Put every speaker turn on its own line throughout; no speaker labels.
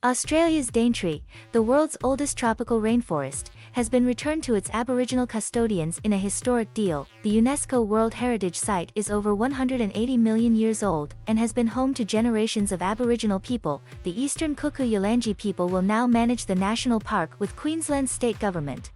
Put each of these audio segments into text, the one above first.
Australia's Daintree, the world's oldest tropical rainforest, has been returned to its Aboriginal custodians in a historic deal. The UNESCO World Heritage Site is over 180 million years old and has been home to generations of Aboriginal people. The Eastern Kuku Yalanji people will now manage the national park with Queensland's state government.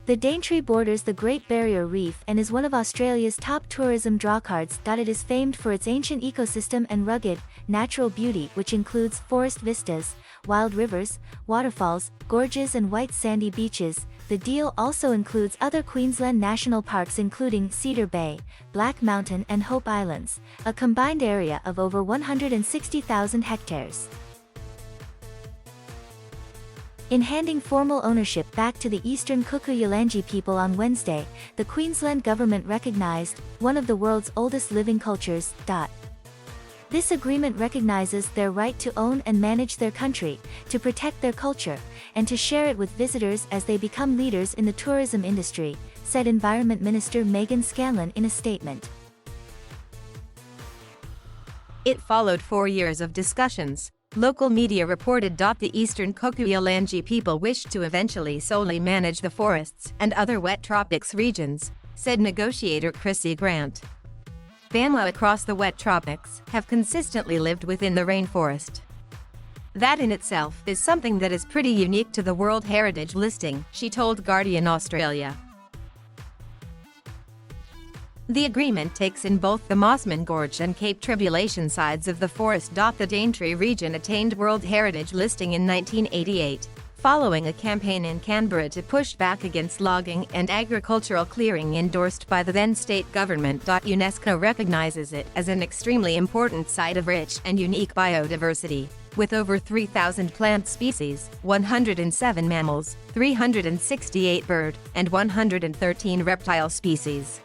The Daintree borders the Great Barrier Reef and is one of Australia's top tourism drawcards.It is famed for its ancient ecosystem and rugged, natural beauty, which includes forest vistas, wild rivers, waterfalls, gorges and white sandy beaches. The deal also includes other Queensland national parks including Cedar Bay, Black Mountain and Hope Islands, a combined area of over 160,000 hectares. In handing formal ownership back to the Eastern Kuku Yalanji people on Wednesday, the Queensland government recognised one of the world's oldest living cultures. This agreement recognises their right to own and manage their country, to protect their culture, and to share it with visitors as they become leaders in the tourism industry, said Environment Minister Megan Scanlon in a statement.
It followed 4 years of discussions. Local media reported. The Eastern Kuku Yalanji people wish to eventually solely manage the forests and other wet tropics regions, said negotiator Chrissy Grant. Bamwa across the wet tropics have consistently lived within the rainforest. That in itself is something that is pretty unique to the World Heritage listing, she told Guardian Australia. The agreement takes in both the Mossman Gorge and Cape Tribulation sides of the forest. The Daintree region attained World Heritage listing in 1988, following a campaign in Canberra to push back against logging and agricultural clearing endorsed by the then state government. UNESCO recognizes it as an extremely important site of rich and unique biodiversity, with over 3,000 plant species, 107 mammals, 368 bird, and 113 reptile species.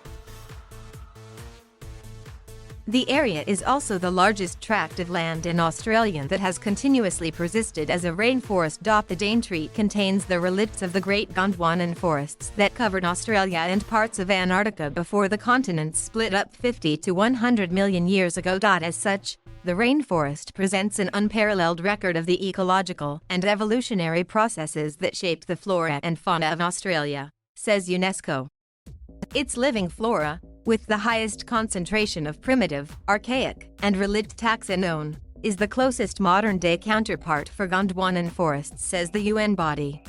The area is also the largest tract of land in Australia that has continuously persisted as a rainforest. The Daintree contains the relicts of the Great Gondwanan forests that covered Australia and parts of Antarctica before the continents split up 50 to 100 million years ago. As such, the rainforest presents an unparalleled record of the ecological and evolutionary processes that shaped the flora and fauna of Australia, says UNESCO. Its living flora, with the highest concentration of primitive, archaic, and relict taxa known, is the closest modern-day counterpart for Gondwanan forests, says the UN body.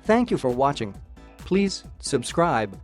Thank you for watching. Please subscribe.